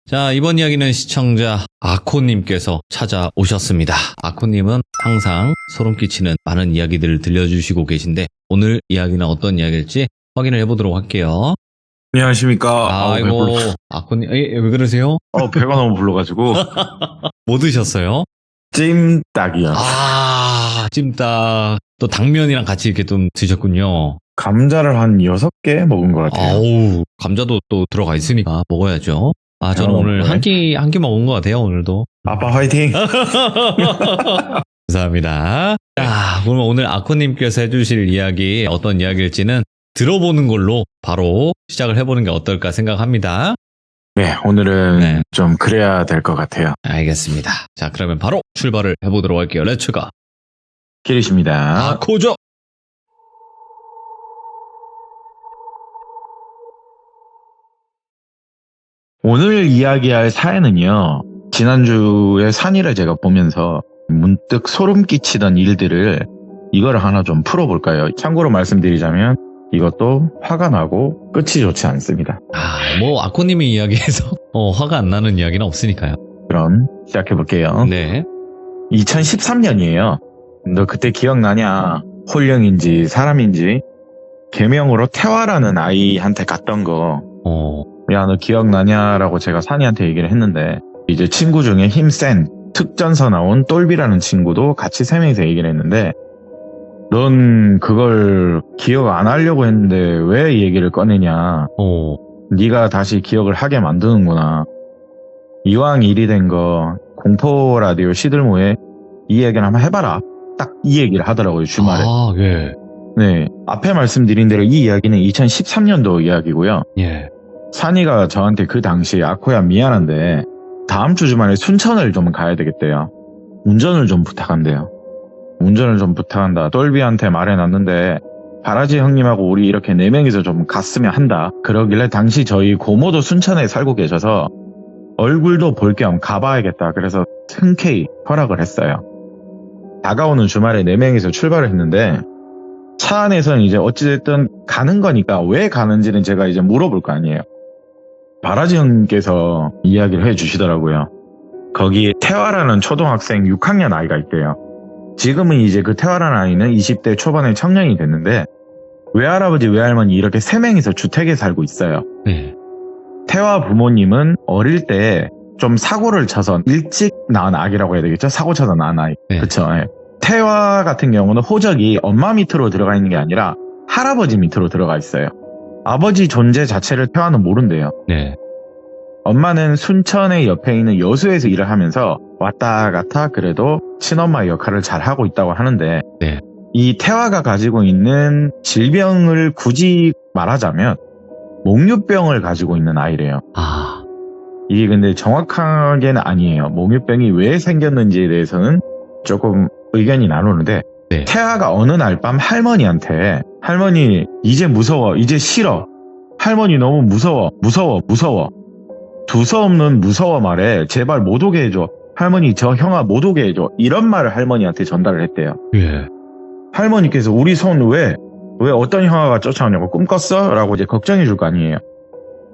자, 이번 이야기는 시청자 아코님께서 찾아오셨습니다. 아코님은 항상 소름 끼치는 많은 이야기들을 들려주시고 계신데 오늘 이야기는 어떤 이야기일지 확인을 해보도록 할게요. 안녕하십니까. 아이고, 아코님, 왜 그러세요? 배가 너무 불러가지고. 뭐 드셨어요? 찜닭이요. 찜닭. 또 당면이랑 같이 이렇게 좀 드셨군요. 감자를 한 6개 먹은 것 같아요. 아우, 감자도 또 들어가 있으니까 먹어야죠. 저는 오늘 한 끼 먹은 것 같아요, 오늘도. 아빠 화이팅! 감사합니다. 자, 그러면 오늘 아코님께서 해주실 이야기, 어떤 이야기일지는 들어보는 걸로 바로 시작을 해보는 게 어떨까 생각합니다. 네, 오늘은 좀 그래야 될 것 같아요. 알겠습니다. 자, 그러면 바로 출발을 해보도록 할게요. 렛츠가. 기리십니다. 아코죠! 오늘 이야기할 사연은요, 지난주에 산이를 제가 보면서 문득 소름 끼치던 일들을 이거를 하나 좀 풀어볼까요? 참고로 말씀드리자면 이것도 화가 나고 끝이 좋지 않습니다. 아코님이 이야기해서 화가 안 나는 이야기는 없으니까요. 그럼 시작해볼게요. 네. 2013년이에요. 너 그때 기억나냐? 홀령인지 사람인지 개명으로 태화라는 아이한테 갔던 거. 야, 너 기억나냐라고 제가 산이한테 얘기를 했는데 이제 친구 중에 힘센 특전사 나온 똘비라는 친구도 같이 3명이서 얘기를 했는데 넌 그걸 기억 안 하려고 했는데 왜 이 얘기를 꺼내냐. 네가 다시 기억을 하게 만드는구나. 이왕 일이 된 거 공포 라디오 시들모에 이 얘기를 한번 해봐라. 딱 이 얘기를 하더라고요, 주말에. 예. 네, 앞에 말씀드린 대로 이 이야기는 2013년도 이야기고요. 예. 산이가 저한테 그 당시에 아코야 미안한데 다음 주 주말에 순천을 좀 가야 되겠대요. 운전을 좀 부탁한대요. 운전을 좀 부탁한다. 똘비한테 말해놨는데 바라지 형님하고 우리 이렇게 4명이서 좀 갔으면 한다. 그러길래 당시 저희 고모도 순천에 살고 계셔서 얼굴도 볼 겸 가봐야겠다. 그래서 흔쾌히 허락을 했어요. 다가오는 주말에 4명이서 출발을 했는데 차 안에서는 이제 어찌됐든 가는 거니까 왜 가는지는 제가 이제 물어볼 거 아니에요. 바라지 형께서 이야기를 해주시더라고요. 거기에 태화라는 초등학생 6학년 아이가 있대요. 지금은 이제 그 태화라는 아이는 20대 초반의 청년이 됐는데 외할아버지 외할머니 이렇게 3명이서 주택에 살고 있어요. 네. 태화 부모님은 어릴 때 좀 사고를 쳐서 일찍 낳은 아기라고 해야 되겠죠? 사고 쳐서 낳은 아이. 네. 그쵸? 예. 태화 같은 경우는 호적이 엄마 밑으로 들어가 있는 게 아니라 할아버지 밑으로 들어가 있어요. 아버지 존재 자체를 태화는 모른대요. 네. 엄마는 순천의 옆에 있는 여수에서 일을 하면서 왔다 갔다 그래도 친엄마 역할을 잘 하고 있다고 하는데 네. 이 태화가 가지고 있는 질병을 굳이 말하자면 몽유병을 가지고 있는 아이래요. 이게 근데 정확하게는 아니에요. 몽유병이 왜 생겼는지에 대해서는 조금 의견이 나누는데 네. 태아가 어느 날 밤 할머니한테 할머니 이제 무서워 이제 싫어 할머니 너무 무서워 두서없는 무서워 말해 제발 못 오게 해줘 할머니 저 형아 못 오게 해줘 이런 말을 할머니한테 전달을 했대요. 예. 할머니께서 우리 손 왜 어떤 형아가 쫓아오냐고 꿈 꿨어? 라고 이제 걱정해 줄 거 아니에요.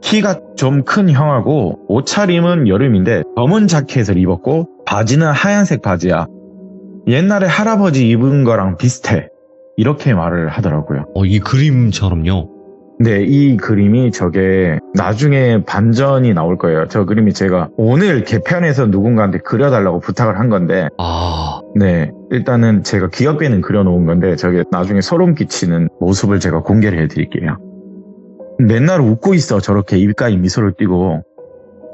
키가 좀 큰 형아고 옷차림은 여름인데 검은 자켓을 입었고 바지는 하얀색 바지야. 옛날에 할아버지 입은 거랑 비슷해. 이렇게 말을 하더라고요. 이 그림처럼요? 네, 이 그림이 저게 나중에 반전이 나올 거예요. 저 그림이 제가 오늘 개편에서 누군가한테 그려달라고 부탁을 한 건데 네, 일단은 제가 기억에는 그려놓은 건데 저게 나중에 소름 끼치는 모습을 제가 공개를 해드릴게요. 맨날 웃고 있어. 저렇게 입가에 미소를 띠고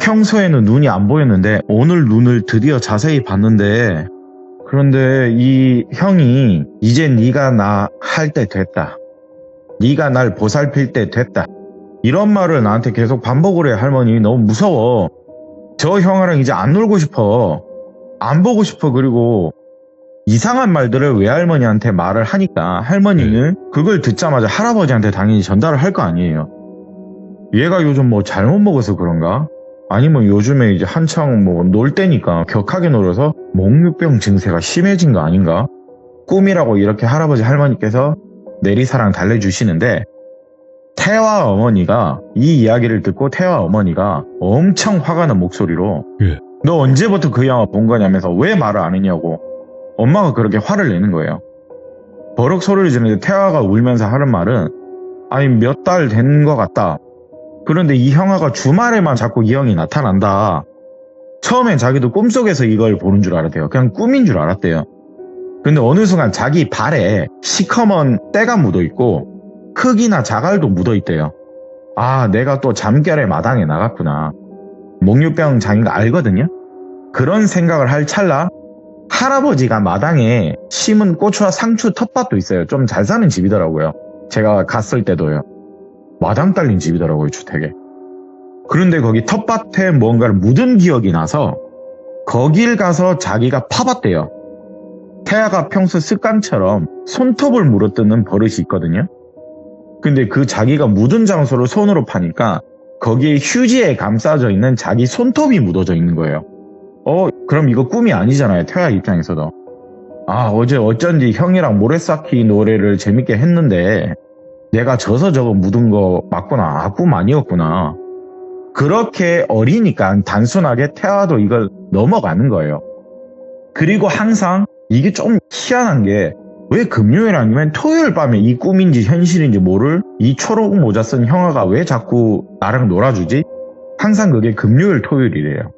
평소에는 눈이 안 보였는데 오늘 눈을 드디어 자세히 봤는데 그런데 이 형이 이제 네가 나 할 때 됐다. 네가 날 보살필 때 됐다. 이런 말을 나한테 계속 반복을 해. 할머니 너무 무서워. 저 형아랑 이제 안 놀고 싶어. 안 보고 싶어. 그리고 이상한 말들을 외할머니한테 말을 하니까 할머니는 그걸 듣자마자 할아버지한테 당연히 전달을 할 거 아니에요. 얘가 요즘 뭐 잘못 먹어서 그런가? 아니면 요즘에 이제 한창 뭐 놀 때니까 격하게 놀아서 몽유병 증세가 심해진 거 아닌가? 꿈이라고 이렇게 할아버지 할머니께서 내리사랑 달래주시는데 태화 어머니가 이 이야기를 듣고 태화 어머니가 엄청 화가 난 목소리로 예. 너 언제부터 그 영화 본 거냐면서 왜 말을 안 했냐고 엄마가 그렇게 화를 내는 거예요. 버럭 소리를 지르는데 태화가 울면서 하는 말은 아니 몇 달 된 것 같다. 그런데 이 형아가 주말에만 자꾸 이 형이 나타난다. 처음엔 자기도 꿈속에서 이걸 보는 줄 알았대요. 그냥 꿈인 줄 알았대요. 근데 어느 순간 자기 발에 시커먼 때가 묻어있고 흙이나 자갈도 묻어있대요. 아, 내가 또 잠결에 마당에 나갔구나. 목류병 장인 거 알거든요. 그런 생각을 할 찰나 할아버지가 마당에 심은 고추와 상추 텃밭도 있어요. 좀 잘 사는 집이더라고요. 제가 갔을 때도요. 마당 딸린 집이더라고요, 주택에. 그런데 거기 텃밭에 뭔가를 묻은 기억이 나서 거길 가서 자기가 파봤대요. 태아가 평소 습관처럼 손톱을 물어뜯는 버릇이 있거든요. 근데 그 자기가 묻은 장소를 손으로 파니까 거기에 휴지에 감싸져 있는 자기 손톱이 묻어져 있는 거예요. 그럼 이거 꿈이 아니잖아요. 태아 입장에서도. 아, 어제 어쩐지 형이랑 모래쌓기 노래를 재밌게 했는데 내가 져서 저거 묻은 거 맞구나. 아, 꿈 아니었구나. 그렇게 어리니까 단순하게 태아도 이걸 넘어가는 거예요. 그리고 항상 이게 좀 희한한 게 왜 금요일 아니면 토요일 밤에 이 꿈인지 현실인지 모를 이 초록 모자 쓴 형아가 왜 자꾸 나랑 놀아주지? 항상 그게 금요일 토요일이래요.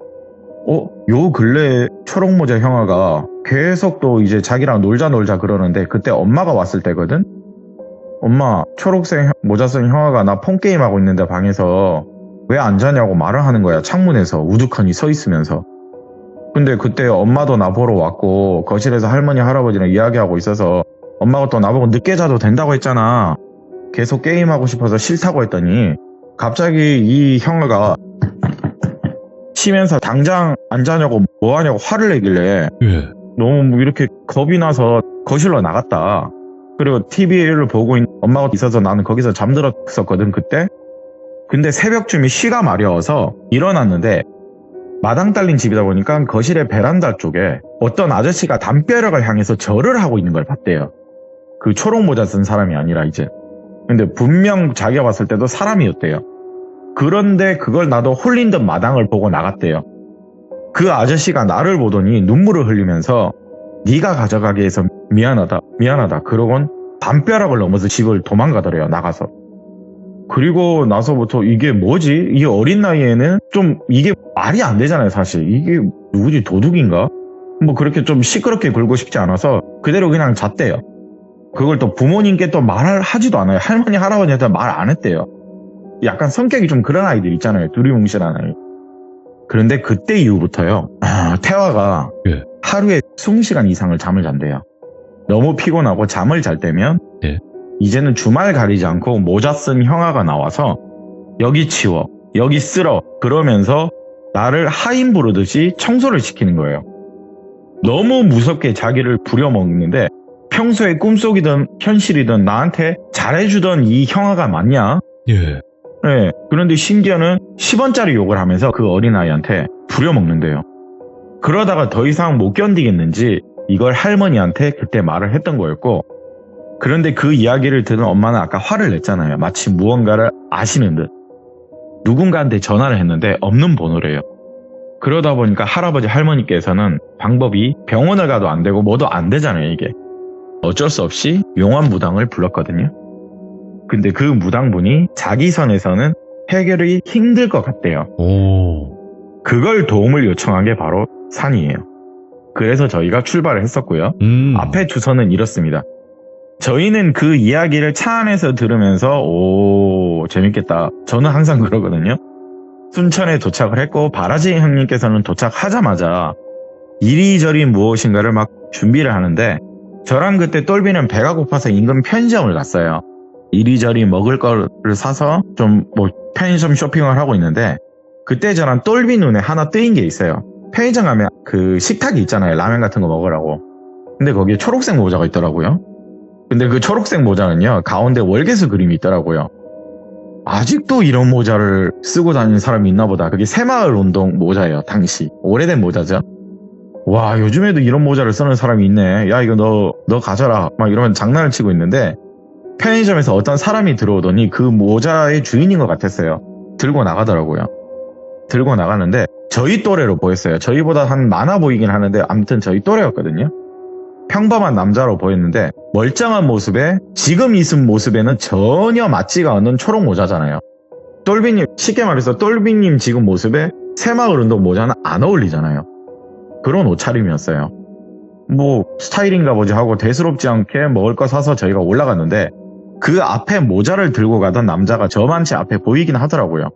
요 근래 초록 모자 형아가 계속 또 이제 자기랑 놀자 그러는데 그때 엄마가 왔을 때거든? 엄마, 초록색 모자 쓴 형아가 나 폰게임하고 있는데 방에서 왜 안 자냐고 말을 하는 거야. 창문에서 우두커니 서 있으면서. 근데 그때 엄마도 나 보러 왔고 거실에서 할머니 할아버지랑 이야기하고 있어서 엄마가 또 나보고 늦게 자도 된다고 했잖아. 계속 게임하고 싶어서 싫다고 했더니 갑자기 이 형아가 치면서 당장 안 자냐고 뭐 하냐고 화를 내길래 너무 이렇게 겁이 나서 거실로 나갔다. 그리고 TV를 보고 있는 엄마가 있어서 나는 거기서 잠들었었거든 그때. 근데 새벽쯤에 쉬가 마려워서 일어났는데 마당 딸린 집이다 보니까 거실의 베란다 쪽에 어떤 아저씨가 담벼락을 향해서 절을 하고 있는 걸 봤대요. 그 초록 모자 쓴 사람이 아니라 이제. 근데 분명 자기가 봤을 때도 사람이었대요. 그런데 그걸 나도 홀린 듯 마당을 보고 나갔대요. 그 아저씨가 나를 보더니 눈물을 흘리면서 네가 가져가게 해서 미안하다 그러곤 담벼락을 넘어서 집을 도망가더래요. 나가서. 그리고 나서부터 이게 뭐지? 이 어린 나이에는 좀 이게 말이 안 되잖아요, 사실. 이게 누구지? 도둑인가? 뭐 그렇게 좀 시끄럽게 굴고 싶지 않아서 그대로 그냥 잤대요. 그걸 또 부모님께 또 말을 하지도 않아요. 할머니, 할아버지한테 말 안 했대요. 약간 성격이 좀 그런 아이들 있잖아요. 두리뭉실한 아이. 그런데 그때 이후부터요. 태화가 하루에 20시간 이상을 잠을 잔대요. 너무 피곤하고 잠을 잘 때면 이제는 주말 가리지 않고 모자 쓴 형아가 나와서 여기 치워, 여기 쓸어 그러면서 나를 하인 부르듯이 청소를 시키는 거예요. 너무 무섭게 자기를 부려먹는데 평소에 꿈속이든 현실이든 나한테 잘해주던 이 형아가 맞냐? 네. 그런데 심지어는 10원짜리 욕을 하면서 그 어린아이한테 부려먹는데요. 그러다가 더 이상 못 견디겠는지 이걸 할머니한테 그때 말을 했던 거였고, 그런데 그 이야기를 들은 엄마는 아까 화를 냈잖아요. 마치 무언가를 아시는 듯. 누군가한테 전화를 했는데 없는 번호래요. 그러다 보니까 할아버지 할머니께서는 방법이 병원을 가도 안 되고 뭐도 안 되잖아요, 이게. 어쩔 수 없이 용환무당을 불렀거든요. 근데 그 무당분이 자기 선에서는 해결이 힘들 것 같대요. 그걸 도움을 요청한 게 바로 산이에요. 그래서 저희가 출발을 했었고요. 앞에 주소는 이렇습니다. 저희는 그 이야기를 차 안에서 들으면서 재밌겠다. 저는 항상 그러거든요. 순천에 도착을 했고 바라지 형님께서는 도착하자마자 이리저리 무엇인가를 막 준비를 하는데 저랑 그때 똘비는 배가 고파서 인근 편의점을 갔어요. 이리저리 먹을 거를 사서 좀 편의점 쇼핑을 하고 있는데 그때 저랑 똘비 눈에 하나 뜨인 게 있어요. 편의점 가면 그 식탁이 있잖아요. 라면 같은 거 먹으라고. 근데 거기에 초록색 모자가 있더라고요. 근데 그 초록색 모자는요, 가운데 월계수 그림이 있더라고요. 아직도 이런 모자를 쓰고 다니는 사람이 있나 보다. 그게 새마을 운동 모자예요, 당시. 오래된 모자죠. 와, 요즘에도 이런 모자를 쓰는 사람이 있네. 야, 이거 너 가져라. 막 이러면 장난을 치고 있는데, 편의점에서 어떤 사람이 들어오더니 그 모자의 주인인 것 같았어요. 들고 나가더라고요. 들고 나가는데 저희 또래로 보였어요. 저희보다 한 많아 보이긴 하는데 아무튼 저희 또래였거든요. 평범한 남자로 보였는데 멀쩡한 모습에 지금 이 모습에는 전혀 맞지가 않는 초록 모자잖아요. 똘비님, 쉽게 말해서 똘비님 지금 모습에 새마을 운동 모자는 안 어울리잖아요. 그런 옷차림이었어요. 뭐 스타일인가 보지 하고 대수롭지 않게 먹을 거 사서 저희가 올라갔는데 그 앞에 모자를 들고 가던 남자가 저만 제 앞에 보이긴 하더라고요.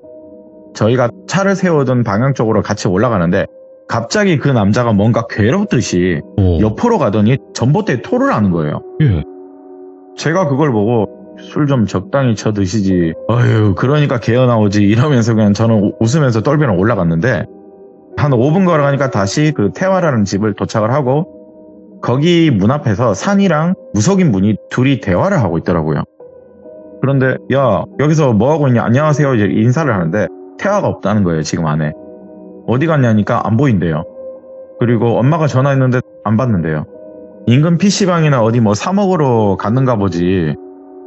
저희가 차를 세우던 방향 쪽으로 같이 올라가는데 갑자기 그 남자가 뭔가 괴롭듯이 옆으로 가더니 전봇대에 토를 하는 거예요. 예. 제가 그걸 보고 술 좀 적당히 쳐 드시지. 어휴, 그러니까 개어 나오지. 이러면서 그냥 저는 웃으면서 똘비랑 올라갔는데 한 5분 걸어가니까 다시 그 태화라는 집을 도착을 하고 거기 문 앞에서 산이랑 무속인 분이 둘이 대화를 하고 있더라고요. 그런데 야, 여기서 뭐하고 있냐? 안녕하세요. 이제 인사를 하는데 태화가 없다는 거예요. 지금 안에. 어디 갔냐니까 안 보인대요. 그리고 엄마가 전화했는데 안 받는데요. 인근 PC방이나 어디 뭐 사 먹으러 갔는가 보지.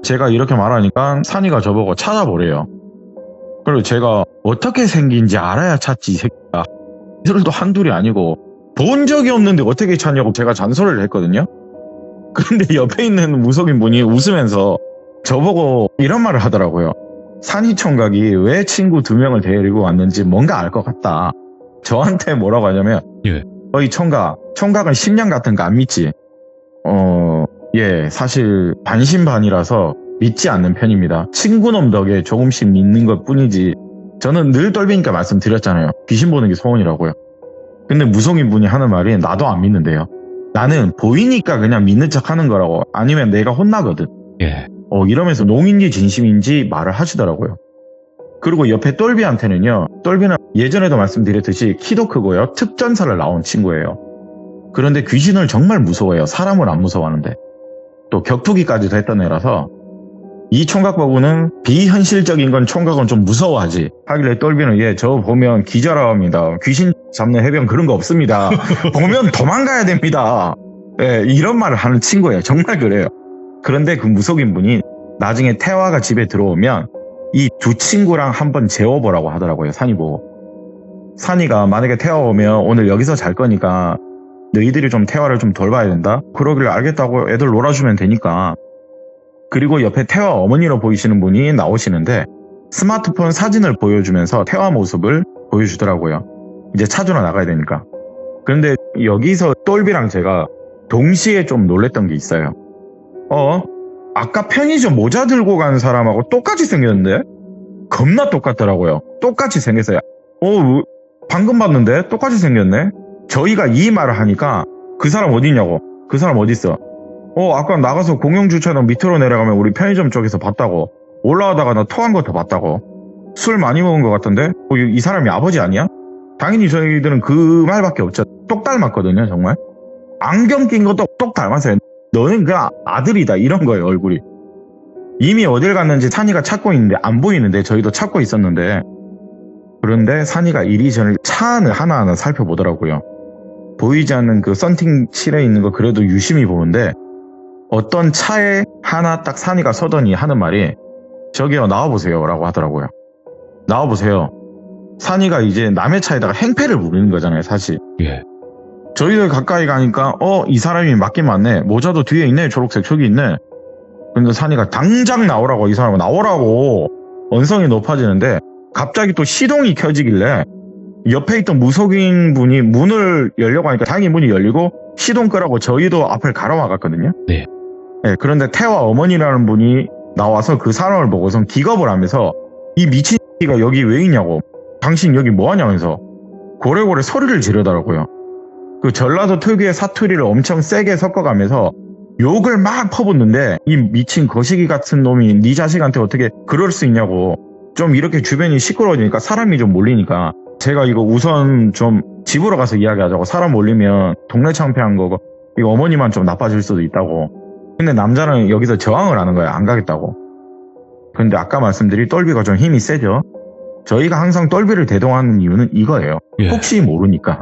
제가 이렇게 말하니까 산이가 저보고 찾아보래요. 그리고 제가 어떻게 생긴지 알아야 찾지 이 새끼야. 이들도 한둘이 아니고 본 적이 없는데 어떻게 찾냐고 제가 잔소리를 했거든요. 그런데 옆에 있는 무속인 분이 웃으면서 저보고 이런 말을 하더라고요. 산이 총각이 왜 친구 2명을 데리고 왔는지 뭔가 알 것 같다. 저한테 뭐라고 하냐면 예. 어이 총각은 심령 같은 거 안 믿지? 예, 사실 반신반이라서 믿지 않는 편입니다. 친구놈 덕에 조금씩 믿는 것 뿐이지. 저는 늘 똘비니까 말씀드렸잖아요. 귀신 보는 게 소원이라고요. 근데 무속인 분이 하는 말이 나도 안 믿는데요. 나는 보이니까 그냥 믿는 척 하는 거라고. 아니면 내가 혼나거든. 예. 이러면서 농인지 진심인지 말을 하시더라고요. 그리고 옆에 똘비한테는요. 똘비는 예전에도 말씀드렸듯이 키도 크고요. 특전사를 나온 친구예요. 그런데 귀신을 정말 무서워해요. 사람을 안 무서워하는데. 또 격투기까지도 했던 애라서 이 총각 보고는 비현실적인 건 총각은 좀 무서워하지 하길래 똘비는 예, 저 보면 기절합니다. 귀신 잡는 해병 그런 거 없습니다. 보면 도망가야 됩니다. 예, 이런 말을 하는 친구예요. 정말 그래요. 그런데 그 무속인 분이 나중에 태화가 집에 들어오면 이 두 친구랑 한번 재워보라고 하더라고요. 산이 보고. 산이가 만약에 태화 오면 오늘 여기서 잘 거니까 너희들이 좀 태화를 좀 돌봐야 된다. 그러길래 알겠다고 애들 놀아주면 되니까. 그리고 옆에 태화 어머니로 보이시는 분이 나오시는데 스마트폰 사진을 보여주면서 태화 모습을 보여주더라고요. 이제 찾으러 나가야 되니까. 그런데 여기서 똘비랑 제가 동시에 좀 놀랬던 게 있어요. 아까 편의점 모자 들고 간 사람하고 똑같이 생겼는데? 겁나 똑같더라고요. 똑같이 생겼어요. 방금 봤는데 똑같이 생겼네? 저희가 이 말을 하니까 그 사람 어디 있냐고. 그 사람 어디 있어? 아까 나가서 공영주차장 밑으로 내려가면 우리 편의점 쪽에서 봤다고. 올라가다가 나 토한 거 더 봤다고. 술 많이 먹은 것 같은데? 이 사람이 아버지 아니야? 당연히 저희들은 그 말밖에 없죠. 똑 닮았거든요, 정말. 안경 낀 것도 똑 닮았어요. 너는 그냥 아들이다, 이런 거예요, 얼굴이. 이미 어딜 갔는지 산이가 찾고 있는데 안 보이는데 저희도 찾고 있었는데 그런데 산이가 이리저리 차 안을 하나하나 살펴보더라고요. 보이지 않는 그 썬팅 칠해 있는 거 그래도 유심히 보는데 어떤 차에 하나 딱 산이가 서더니 하는 말이 저기요 나와보세요 라고 하더라고요. 나와보세요. 산이가 이제 남의 차에다가 행패를 부리는 거잖아요 사실. 예. 저희들 가까이 가니까 이 사람이 맞긴 맞네. 모자도 뒤에 있네. 초록색 저기 있네. 근데 산이가 당장 나오라고 이 사람은 나오라고 언성이 높아지는데 갑자기 또 시동이 켜지길래 옆에 있던 무속인 분이 문을 열려고 하니까 당연히 문이 열리고 시동 끄라고 저희도 앞을 가로막았거든요. 네. 네, 그런데 태화 어머니라는 분이 나와서 그 사람을 보고선 기겁을 하면서 이 미친 X가 여기 왜 있냐고 당신 여기 뭐하냐면서 고래고래 소리를 지르더라고요. 그 전라도 특유의 사투리를 엄청 세게 섞어가면서 욕을 막 퍼붓는데 이 미친 거시기 같은 놈이 네 자식한테 어떻게 그럴 수 있냐고. 좀 이렇게 주변이 시끄러워지니까 사람이 좀 몰리니까 제가 이거 우선 좀 집으로 가서 이야기하자고. 사람 몰리면 동네 창피한 거고 이거 어머니만 좀 나빠질 수도 있다고. 근데 남자는 여기서 저항을 하는 거예요. 안 가겠다고. 근데 아까 말씀드린 똘비가 좀 힘이 세죠. 저희가 항상 똘비를 대동하는 이유는 이거예요. 예. 혹시 모르니까.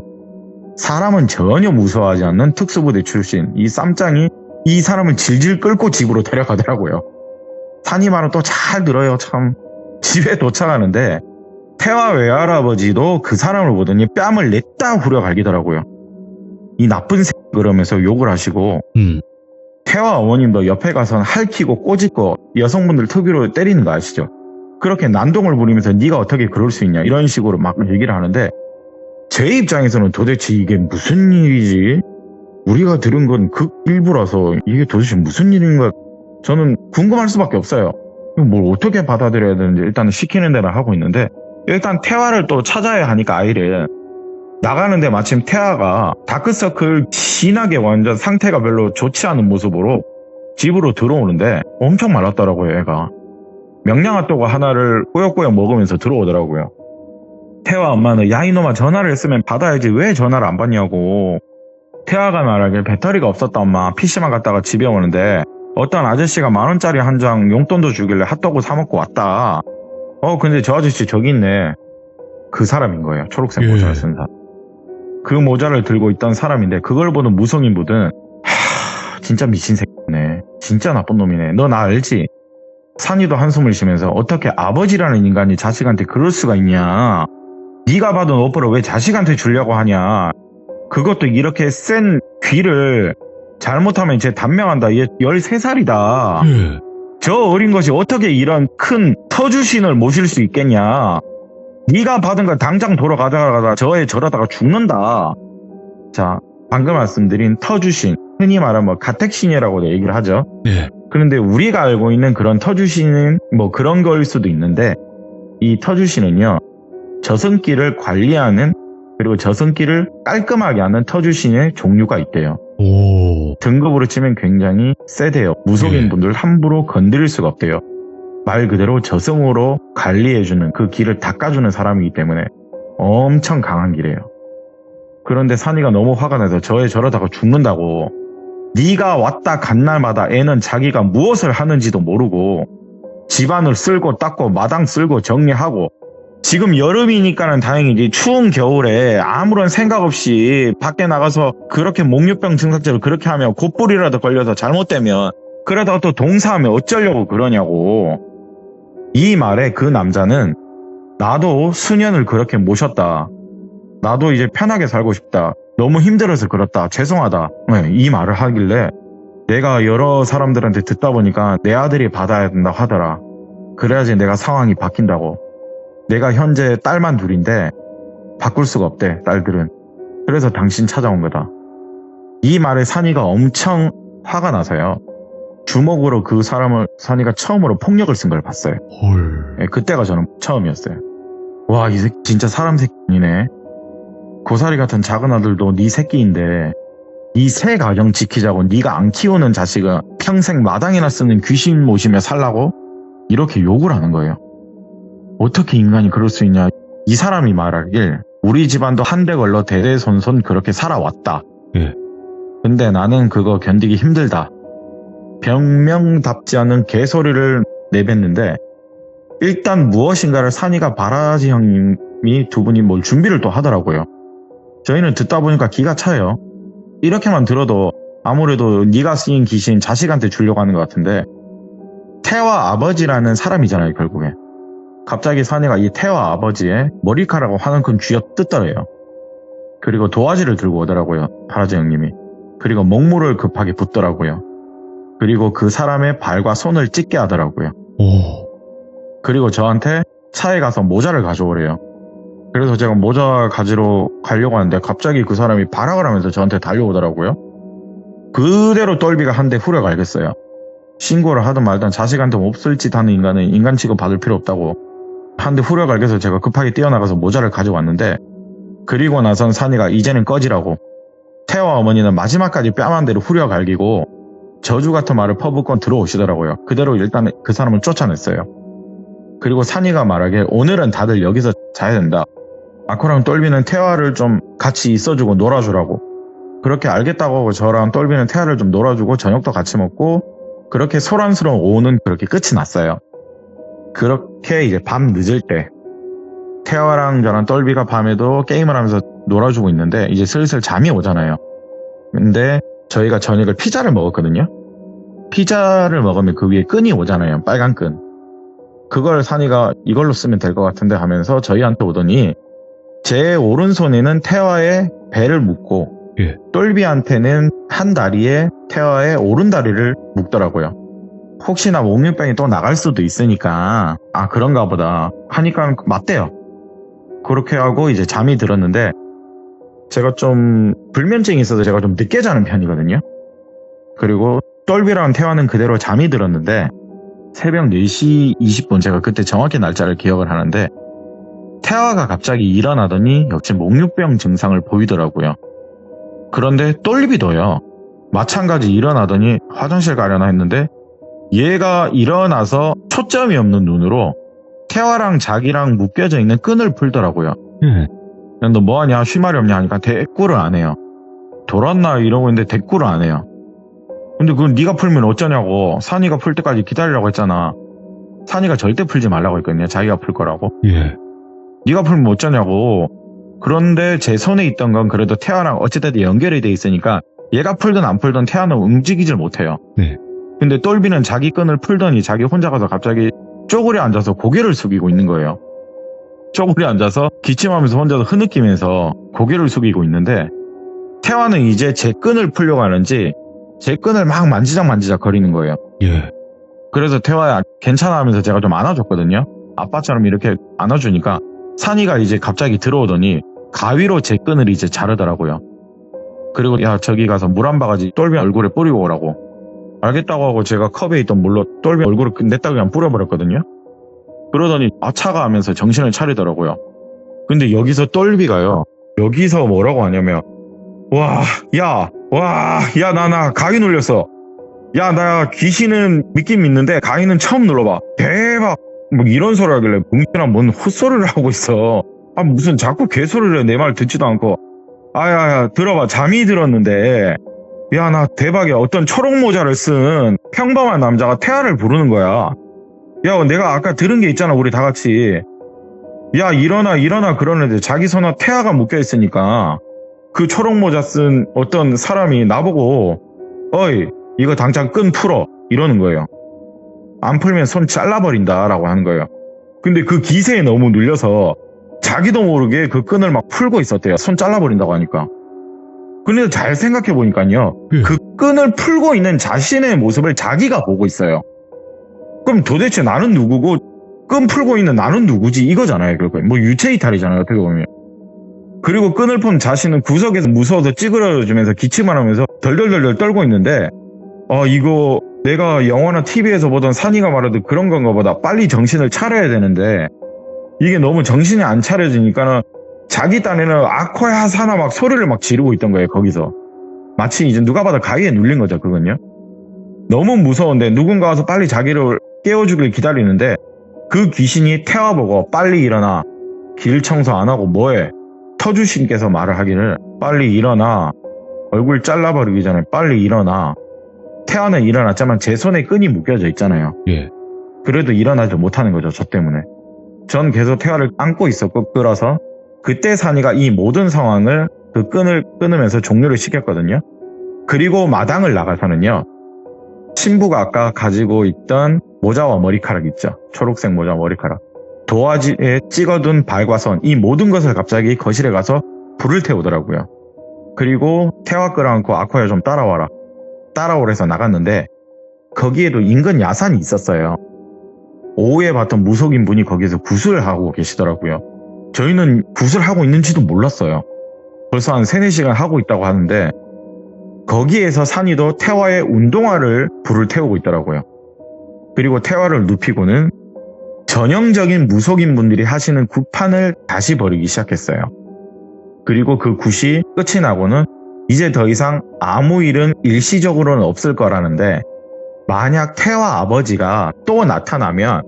사람은 전혀 무서워하지 않는 특수부대 출신 이 쌈짱이 이 사람을 질질 끌고 집으로 데려가더라고요. 산이 말은 또 잘 들어요. 참. 집에 도착하는데 태화 외할아버지도 그 사람을 보더니 뺨을 냈다 후려갈기더라고요. 이 나쁜 새끼 그러면서 욕을 하시고 태화 어머님도 옆에 가서는 할퀴고 꼬집고 여성분들 특유로 때리는 거 아시죠? 그렇게 난동을 부리면서 네가 어떻게 그럴 수 있냐 이런 식으로 막 얘기를 하는데 제 입장에서는 도대체 이게 무슨 일이지? 우리가 들은 건 극일부라서 이게 도대체 무슨 일인가 저는 궁금할 수밖에 없어요. 뭘 어떻게 받아들여야 되는지 일단 시키는 대로 하고 있는데 일단 태화를 또 찾아야 하니까 아이를 나가는데 마침 태화가 다크서클 진하게 완전 상태가 별로 좋지 않은 모습으로 집으로 들어오는데 엄청 말랐더라고요. 애가 명량핫도그 하나를 꾸역꾸역 먹으면서 들어오더라고요. 태화 엄마는 야 이놈아 전화를 했으면 받아야지 왜 전화를 안 받냐고. 태화가 말하길 배터리가 없었다 엄마. PC만 갔다가 집에 오는데 어떤 아저씨가 10,000원짜리 한 장 용돈도 주길래 핫도그 사 먹고 왔다. 근데 저 아저씨 저기 있네. 그 사람인 거예요. 초록색 모자를 쓴 사람. 그 모자를 들고 있던 사람인데 그걸 보는 무성인분은 진짜 미친 새끼네. 진짜 나쁜 놈이네. 너 나 알지? 산이도 한숨을 쉬면서 어떻게 아버지라는 인간이 자식한테 그럴 수가 있냐. 네가 받은 오퍼를 왜 자식한테 주려고 하냐. 그것도 이렇게 센 귀를 잘못하면 쟤 단명한다. 얘 13살이다. 저 어린 것이 어떻게 이런 큰 터주신을 모실 수 있겠냐. 네가 받은 걸 당장 돌아가다가 저러다가 죽는다. 자, 방금 말씀드린 터주신, 흔히 말하면 가택신이라고 얘기를 하죠. 그런데 우리가 알고 있는 그런 터주신은 뭐 그런 거일 수도 있는데 이 터주신은요. 저승길을 관리하는 그리고 저승길을 깔끔하게 하는 터주신의 종류가 있대요. 등급으로 치면 굉장히 세대요. 무속인분들 함부로 건드릴 수가 없대요. 말 그대로 저승으로 관리해주는 그 길을 닦아주는 사람이기 때문에 엄청 강한 길이에요. 그런데 산이가 너무 화가 나서 저러다가 죽는다고. 네가 왔다 간 날마다 애는 자기가 무엇을 하는지도 모르고 집안을 쓸고 닦고 마당 쓸고 정리하고 지금 여름이니까는 다행이지 추운 겨울에 아무런 생각 없이 밖에 나가서 그렇게 목유병 증상처럼 그렇게 하면 곧불이라도 걸려서 잘못되면 그러다가 또 동사하면 어쩌려고 그러냐고. 이 말에 그 남자는 나도 수년을 그렇게 모셨다. 나도 이제 편하게 살고 싶다. 너무 힘들어서 그렇다. 죄송하다. 이 말을 하길래 내가 여러 사람들한테 듣다 보니까 내 아들이 받아야 된다고 하더라. 그래야지 내가 상황이 바뀐다고. 내가 현재 딸만 둘인데 바꿀 수가 없대. 딸들은. 그래서 당신 찾아온 거다. 이 말에 산이가 엄청 화가 나서요. 주먹으로 그 사람을 산이가 처음으로 폭력을 쓴 걸 봤어요. 그때가 저는 처음이었어요. 와, 이 새끼 진짜 사람 새끼네. 고사리 같은 작은 아들도 네 새끼인데 이 새 가정 지키자고 네가 안 키우는 자식은 평생 마당이나 쓰는 귀신 모시며 살라고? 이렇게 욕을 하는 거예요. 어떻게 인간이 그럴 수 있냐. 이 사람이 말하길 우리 집안도 한대 걸러 대대손손 그렇게 살아왔다. 근데 나는 그거 견디기 힘들다. 변명답지 않은 개소리를 내뱉는데 일단 무엇인가를 산이가 바라지 형님이 두 분이 뭘 준비를 또 하더라고요. 저희는 듣다 보니까 기가 차요. 이렇게만 들어도 아무래도 네가 쓰인 귀신 자식한테 주려고 하는 것 같은데 태화 아버지라는 사람이잖아요. 결국에 갑자기 산이가 이 태화 아버지의 머리카락을 화는큰 쥐어 뜯더래요. 그리고 도화지를 들고 오더라고요. 바라지 형님이. 그리고 목물을 급하게 붓더라고요. 그리고 그 사람의 발과 손을 찢게 하더라고요. 그리고 저한테 차에 가서 모자를 가져오래요. 그래서 제가 모자 가지러 가려고 하는데 갑자기 그 사람이 발악을 하면서 저한테 달려오더라고요. 그대로 똘비가 한 대 후려갈겼어요. 신고를 하든 말든 자식한테 없을 짓 하는 인간은 인간 취급 받을 필요 없다고 한 대 후려갈겨서 제가 급하게 뛰어나가서 모자를 가져왔는데 그리고 나선 산이가 이제는 꺼지라고 태화 어머니는 마지막까지 뺨 한 대로 후려갈기고 저주 같은 말을 퍼붓고 들어오시더라고요. 그대로 일단 그 사람을 쫓아냈어요. 그리고 산이가 말하길 오늘은 다들 여기서 자야 된다. 아코랑 똘비는 태화를 좀 같이 있어주고 놀아주라고. 그렇게 알겠다고 하고 저랑 똘비는 태화를 좀 놀아주고 저녁도 같이 먹고 그렇게 소란스러운 오후는 그렇게 끝이 났어요. 그렇게 이제 밤 늦을 때 태화랑 저랑 똘비가 밤에도 게임을 하면서 놀아주고 있는데 이제 슬슬 잠이 오잖아요. 근데 저희가 저녁을 피자를 먹었거든요. 피자를 먹으면 그 위에 끈이 오잖아요. 빨간 끈. 그걸 산이가 이걸로 쓰면 될 것 같은데 하면서 저희한테 오더니 제 오른손에는 태화의 배를 묶고 예. 똘비한테는 한 다리에 태화의 오른다리를 묶더라고요. 혹시나 몽유병이 또 나갈 수도 있으니까 그런가 보다 하니까 맞대요. 그렇게 하고 이제 잠이 들었는데 제가 좀 불면증이 있어서 제가 좀 늦게 자는 편이거든요. 그리고 똘비랑 태화는 그대로 잠이 들었는데 새벽 4시 20분 제가 그때 정확히 날짜를 기억을 하는데 태화가 갑자기 일어나더니 역시 몽유병 증상을 보이더라고요. 그런데 똘비도요. 마찬가지 일어나더니 화장실 가려나 했는데 얘가 일어나서 초점이 없는 눈으로 태화랑 자기랑 묶여져 있는 끈을 풀더라고요. 너 뭐하냐 쉬말이 없냐 하니까 대꾸를 안 해요. 돌았나 이러고 있는데 대꾸를 안 해요. 근데 그건 네가 풀면 어쩌냐고. 산이가 풀 때까지 기다리라고 했잖아. 산이가 절대 풀지 말라고 했거든요. 자기가 풀 거라고. 예. 네가 풀면 어쩌냐고. 그런데 제 손에 있던 건 그래도 태아랑 어찌됐든 연결이 돼 있으니까 얘가 풀든 안 풀든 태아는 움직이질 못해요. 네. 근데 똘비는 자기 끈을 풀더니 자기 혼자 가서 갑자기 쪼그려 앉아서 고개를 숙이고 있는 거예요. 쪼그려 앉아서 기침하면서 혼자서 흐느끼면서 고개를 숙이고 있는데 태화는 이제 제 끈을 풀려고 하는지 제 끈을 막 만지작 거리는 거예요. 예. 그래서 태화야 괜찮아 하면서 제가 좀 안아줬거든요. 아빠처럼 이렇게 안아주니까 산이가 이제 갑자기 들어오더니 가위로 제 끈을 이제 자르더라고요. 그리고 야 저기 가서 물 한 바가지 똘비 얼굴에 뿌리고 오라고. 알겠다고 하고 제가 컵에 있던 물로 똘비 얼굴을 냈다가 그냥 뿌려버렸거든요. 그러더니 아차가 하면서 정신을 차리더라고요. 근데 여기서 똘비가요. 여기서 뭐라고 하냐면 야 나 가위 눌렸어. 야 나 귀신은 믿긴 믿는데 가위는 처음 눌러봐. 대박. 뭐 이런 소리 하길래 뭉치나 뭔 헛소리를 하고 있어. 무슨 자꾸 개소리를 해. 내 말 듣지도 않고. 야 들어봐. 잠이 들었는데 야 나 대박이야. 어떤 초록 모자를 쓴 평범한 남자가 태아를 부르는 거야. 야 내가 아까 들은 게 있잖아. 우리 다 같이. 야 일어나 그러는데 자기 손에 태아가 묶여 있으니까 그 초록 모자 쓴 어떤 사람이 나보고 어이 이거 당장 끈 풀어 이러는 거예요. 안 풀면 손 잘라버린다 라고 하는 거예요. 근데 그 기세에 너무 눌려서 자기도 모르게 그 끈을 막 풀고 있었대요. 손 잘라버린다고 하니까. 근데 잘 생각해 보니까요. 그 끈을 풀고 있는 자신의 모습을 자기가 보고 있어요. 그럼 도대체 나는 누구고 끈 풀고 있는 나는 누구지 이거잖아요. 결국에 뭐 유체이탈이잖아요. 어떻게 보면. 그리고 끈을 푼 자신은 구석에서 무서워서 찌그러지면서 기침을 하면서 덜덜덜 떨고 있는데 이거 내가 영화나 TV에서 보던 산이가 말하던 그런 건가 보다. 빨리 정신을 차려야 되는데 이게 너무 정신이 안 차려지니까는 자기 딴에는 아코야 사나 막 소리를 막 지르고 있던 거예요. 거기서 마치 이제 누가 봐도 가위에 눌린 거죠. 그건요. 너무 무서운데 누군가 와서 빨리 자기를 깨워주길 기다리는데 그 귀신이 태워보고 빨리 일어나. 길 청소 안 하고 뭐해. 터주신께서 말을 하기를 빨리 일어나. 얼굴 잘라버리기 전에 빨리 일어나. 태아는 일어났지만 제 손에 끈이 묶여져 있잖아요. 예. 그래도 일어나지 못하는 거죠. 저 때문에. 전 계속 태아를 안고 있었고 끌어서 그때 산이가 이 모든 상황을 그 끈을 끊으면서 종료를 시켰거든요. 그리고 마당을 나가서는요. 신부가 아까 가지고 있던 모자와 머리카락 있죠. 초록색 모자 머리카락. 도화지에 찍어둔 발과 손 이 모든 것을 갑자기 거실에 가서 불을 태우더라고요. 그리고 태화 끌어안고 아코야 좀 따라와라. 따라오래서 나갔는데 거기에도 인근 야산이 있었어요. 오후에 봤던 무속인 분이 거기서 굿을 하고 계시더라고요. 저희는 굿을 하고 있는지도 몰랐어요. 벌써 한 3-4시간 하고 있다고 하는데 거기에서 산이도 태화의 운동화를 불을 태우고 있더라고요. 그리고 태화를 눕히고는 전형적인 무속인 분들이 하시는 굿판을 다시 벌이기 시작했어요. 그리고 그 굿이 끝이 나고는 이제 더 이상 아무 일은 일시적으로는 없을 거라는데 만약 태화 아버지가 또 나타나면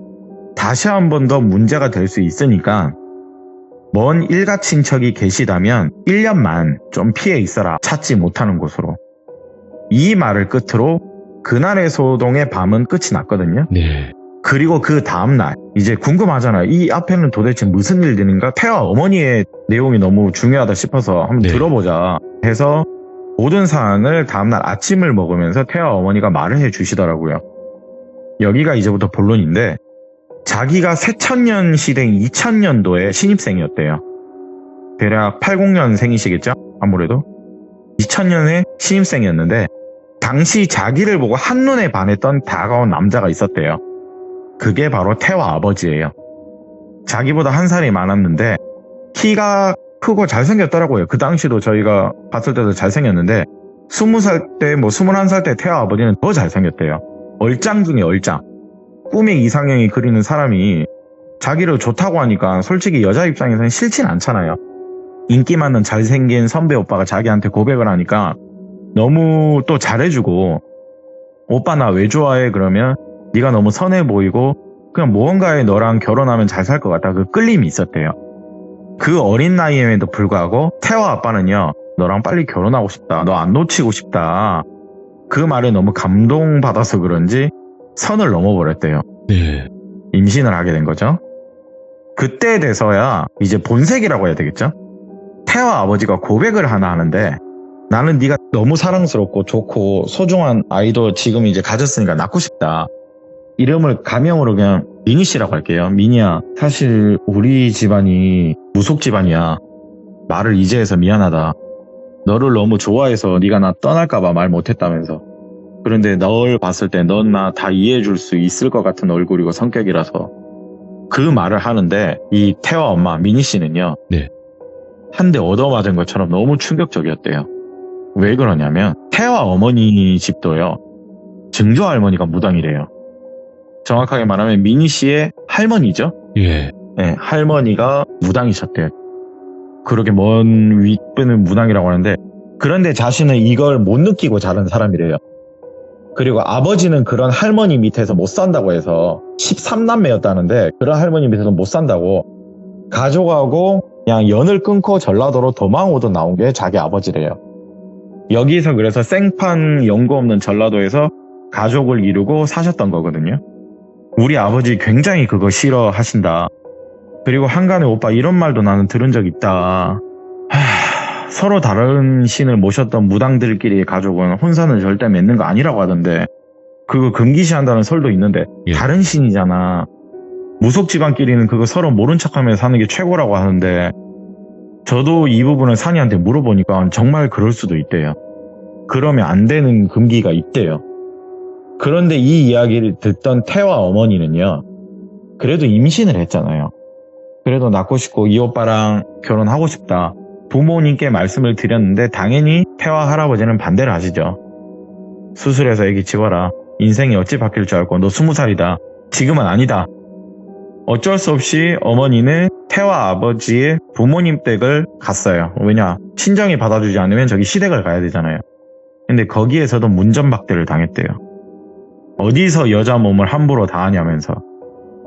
다시 한 번 더 문제가 될 수 있으니까 먼 일가 친척이 계시다면 1년만 좀 피해 있어라. 찾지 못하는 곳으로. 이 말을 끝으로 그날의 소동의 밤은 끝이 났거든요. 네. 그리고 그 다음날 이제 궁금하잖아요. 이 앞에는 도대체 무슨 일들인가? 태화 어머니의 내용이 너무 중요하다 싶어서 한번 네. 들어보자 해서 모든 사항을 다음날 아침을 먹으면서 태화 어머니가 말을 해주시더라고요. 여기가 이제부터 본론인데 자기가 새천년 시대인 2000년도에 신입생이었대요. 대략 80년생이시겠죠? 아무래도 2000년에 신입생이었는데 당시 자기를 보고 한눈에 반했던 다가온 남자가 있었대요. 그게 바로 태화 아버지예요. 자기보다 한 살이 많았는데 키가 크고 잘생겼더라고요. 그 당시도 저희가 봤을 때도 잘생겼는데 20살 때 21살 때 태화 아버지는 더 잘생겼대요. 얼짱 중에 얼짱. 꿈의 이상형이 그리는 사람이 자기를 좋다고 하니까 솔직히 여자 입장에서는 싫진 않잖아요. 인기 많은 잘생긴 선배 오빠가 자기한테 고백을 하니까 너무 또 잘해주고 오빠 나 왜 좋아해? 그러면 네가 너무 선해 보이고 그냥 무언가에 너랑 결혼하면 잘 살 것 같다. 그 끌림이 있었대요. 그 어린 나이에도 불구하고 태화 아빠는요. 너랑 빨리 결혼하고 싶다. 너 안 놓치고 싶다. 그 말에 너무 감동받아서 그런지 선을 넘어버렸대요. 네. 임신을 하게 된 거죠. 그때 돼서야 이제 본색이라고 해야 되겠죠. 태화 아버지가 고백을 하나 하는데 나는 네가 너무 사랑스럽고 좋고 소중한 아이도 지금 이제 가졌으니까 낳고 싶다. 이름을 가명으로 그냥 미니 씨라고 할게요. 미니야, 사실 우리 집안이 무속 집안이야. 말을 이제 해서 미안하다. 너를 너무 좋아해서 네가 나 떠날까봐 말 못했다면서. 그런데 널 봤을 때 넌 나 다 이해해줄 수 있을 것 같은 얼굴이고 성격이라서 그 말을 하는데 이 태화 엄마 미니 씨는요. 네. 한 대 얻어맞은 것처럼 너무 충격적이었대요. 왜 그러냐면 태화 어머니 집도요. 증조 할머니가 무당이래요. 정확하게 말하면 미니 씨의 할머니죠. 예. 네, 할머니가 무당이셨대요. 그렇게 먼 윗분은 무당이라고 하는데 그런데 자신은 이걸 못 느끼고 자란 사람이래요. 그리고 아버지는 그런 할머니 밑에서 못 산다고 해서 13남매였다는데 그런 할머니 밑에서 못 산다고 가족하고 그냥 연을 끊고 전라도로 도망 오듯 나온 게 자기 아버지래요. 여기서 그래서 생판 연고 없는 전라도에서 가족을 이루고 사셨던 거거든요. 우리 아버지 굉장히 그거 싫어하신다. 그리고 한간에 오빠 이런 말도 나는 들은 적 있다. 서로 다른 신을 모셨던 무당들끼리의 가족은 혼사는 절대 맺는 거 아니라고 하던데 그거 금기시한다는 설도 있는데 예. 다른 신이잖아. 무속 집안끼리는 그거 서로 모른 척하며 사는 게 최고라고 하는데 저도 이 부분을 산이한테 물어보니까 정말 그럴 수도 있대요. 그러면 안 되는 금기가 있대요. 그런데 이 이야기를 듣던 태화 어머니는요. 그래도 임신을 했잖아요. 그래도 낳고 싶고 이 오빠랑 결혼하고 싶다. 부모님께 말씀을 드렸는데 당연히 태화 할아버지는 반대를 하시죠. 수술해서 애기 집어라. 인생이 어찌 바뀔 줄 알고 너 20살이다. 지금은 아니다. 어쩔 수 없이 어머니는 태화 아버지의 부모님 댁을 갔어요. 왜냐? 친정이 받아주지 않으면 저기 시댁을 가야 되잖아요. 근데 거기에서도 문전박대를 당했대요. 어디서 여자 몸을 함부로 다하냐면서.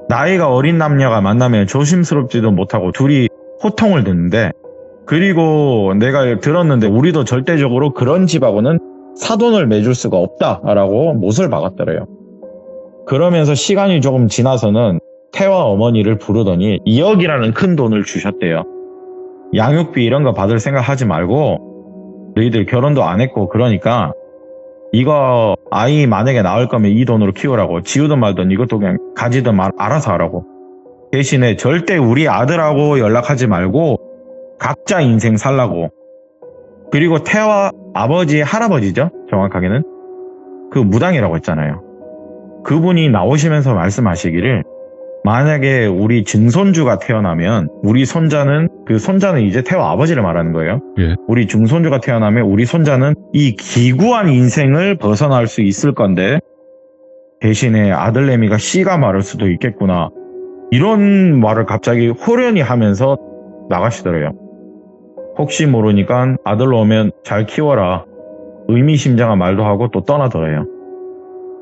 나이가 어린 남녀가 만나면 조심스럽지도 못하고 둘이 호통을 듣는데 그리고 내가 들었는데 우리도 절대적으로 그런 집하고는 사돈을 맺을 수가 없다라고 못을 박았더래요. 그러면서 시간이 조금 지나서는 태화 어머니를 부르더니 2억이라는 큰 돈을 주셨대요. 양육비 이런 거 받을 생각 하지 말고 너희들 결혼도 안 했고 그러니까 이거 아이 만약에 낳을 거면 이 돈으로 키우라고. 지우든 말든 이것도 그냥 가지든 알아서 하라고. 대신에 절대 우리 아들하고 연락하지 말고 각자 인생 살라고. 그리고 태화 아버지 할아버지죠. 정확하게는 그 무당이라고 했잖아요. 그분이 나오시면서 말씀하시기를 만약에 우리 증손주가 태어나면 우리 손자는 그 손자는 이제 태화 아버지를 말하는 거예요. 예. 우리 중손주가 태어나면 우리 손자는 이 기구한 인생을 벗어날 수 있을 건데 대신에 아들내미가 씨가 마를 수도 있겠구나. 이런 말을 갑자기 호련히 하면서 나가시더래요. 혹시 모르니까 아들로 오면 잘 키워라. 의미심장한 말도 하고 또 떠나더래요.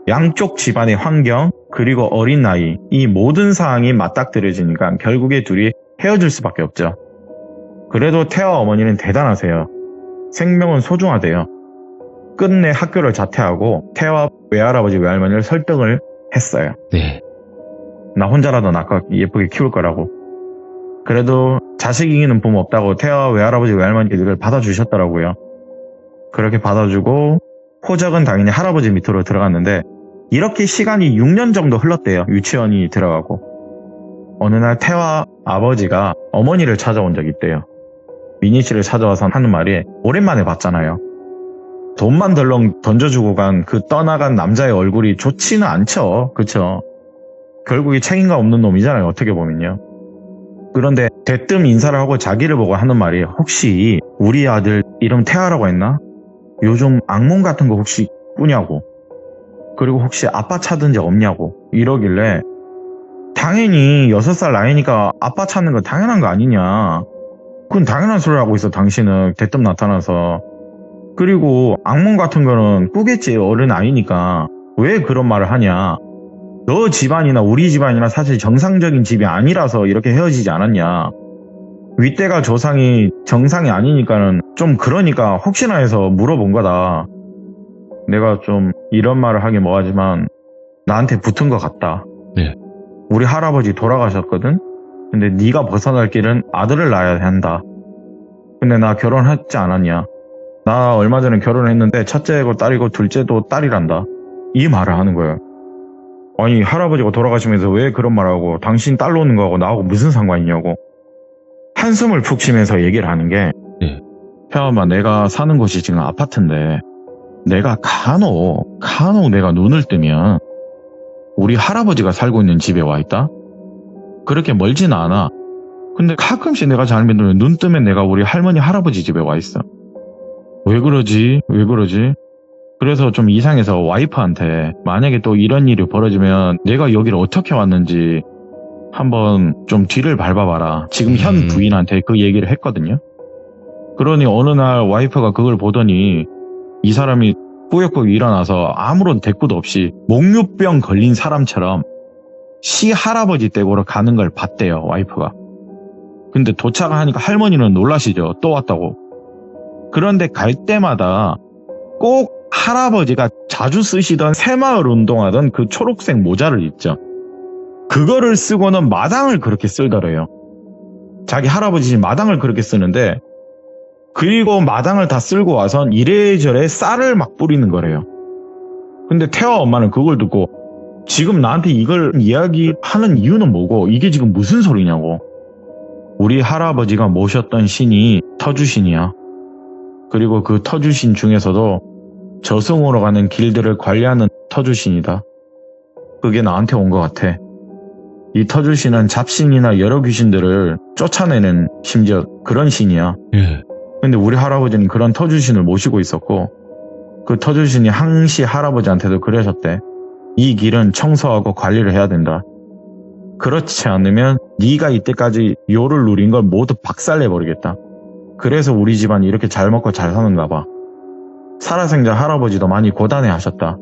양쪽 집안의 환경 그리고 어린 나이 이 모든 사항이 맞닥뜨려지니까 결국에 둘이 헤어질 수밖에 없죠. 그래도 태화 어머니는 대단하세요. 생명은 소중하대요. 끝내 학교를 자퇴하고 태화 외할아버지 외할머니를 설득을 했어요. 네. 나 혼자라도 낳고 예쁘게 키울 거라고. 그래도 자식 이기는 부모 없다고 태화 외할아버지 외할머니들 받아주셨더라고요. 그렇게 받아주고 호적은 당연히 할아버지 밑으로 들어갔는데 이렇게 시간이 6년 정도 흘렀대요. 유치원이 들어가고. 어느 날 태화 아버지가 어머니를 찾아온 적이 있대요. 미니 씨를 찾아와서 하는 말이 오랜만에 봤잖아요. 돈만 덜렁 던져주고 간 그 떠나간 남자의 얼굴이 좋지는 않죠. 그쵸? 결국에 책임감 없는 놈이잖아요. 어떻게 보면요. 그런데 대뜸 인사를 하고 자기를 보고 하는 말이 혹시 우리 아들 이름 태아라고 했나? 요즘 악몽 같은 거 혹시 꾸냐고. 그리고 혹시 아빠 찾은 적 없냐고. 이러길래 당연히 6살 나이니까 아빠 찾는 거 당연한 거 아니냐. 그건 당연한 소리를 하고 있어. 당신은 대뜸 나타나서. 그리고 악몽 같은 거는 꾸겠지. 어른 아이니까. 왜 그런 말을 하냐. 너 집안이나 우리 집안이나 사실 정상적인 집이 아니라서 이렇게 헤어지지 않았냐. 윗대가 조상이 정상이 아니니까는 좀 그러니까 혹시나 해서 물어본 거다. 내가 좀 이런 말을 하긴 뭐하지만 나한테 붙은 것 같다. 네. 우리 할아버지 돌아가셨거든. 근데 네가 벗어날 길은 아들을 낳아야 한다. 근데 나 결혼했지 않았냐. 나 얼마 전에 결혼했는데 첫째고 딸이고 둘째도 딸이란다. 이 말을 하는 거예요. 아니 할아버지가 돌아가시면서 왜 그런 말하고 당신 딸 놓는 거하고 나하고 무슨 상관이냐고. 한숨을 푹 쉬면서 얘기를 하는 게 태엄아 내가 사는 곳이 지금 아파트인데 내가 간혹 내가 눈을 뜨면 우리 할아버지가 살고 있는 집에 와 있다? 그렇게 멀지는 않아. 근데 가끔씩 내가 잘못 눈 뜨면 내가 우리 할머니 할아버지 집에 와 있어. 왜 그러지? 그래서 좀 이상해서 와이프한테 만약에 또 이런 일이 벌어지면 내가 여기를 어떻게 왔는지 한번 좀 뒤를 밟아봐라. 지금 현 부인한테 그 얘기를 했거든요. 그러니 어느 날 와이프가 그걸 보더니 이 사람이 꾸역꾸역 일어나서 아무런 대꾸도 없이 목류병 걸린 사람처럼 시할아버지 댁으로 가는 걸 봤대요. 와이프가. 근데 도착하니까 할머니는 놀라시죠. 또 왔다고. 그런데 갈 때마다 꼭 할아버지가 자주 쓰시던 새마을 운동하던 그 초록색 모자를 입죠. 그거를 쓰고는 마당을 그렇게 쓸더래요. 자기 할아버지 집 마당을 그렇게 쓰는데 그리고 마당을 다 쓸고 와선 이래저래 쌀을 막 뿌리는 거래요. 근데 태화 엄마는 그걸 듣고 지금 나한테 이걸 이야기하는 이유는 뭐고 이게 지금 무슨 소리냐고. 우리 할아버지가 모셨던 신이 터주신이야. 그리고 그 터주신 중에서도 저승으로 가는 길들을 관리하는 터주신이다. 그게 나한테 온 것 같아. 이 터주신은 잡신이나 여러 귀신들을 쫓아내는 심지어 그런 신이야. 근데 우리 할아버지는 그런 터주신을 모시고 있었고 그 터주신이 항시 할아버지한테도 그러셨대. 이 길은 청소하고 관리를 해야 된다. 그렇지 않으면 네가 이때까지 요를 누린 걸 모두 박살내버리겠다. 그래서 우리 집안이 이렇게 잘 먹고 잘 사는가 봐. 살아생전 할아버지도 많이 고단해하셨다.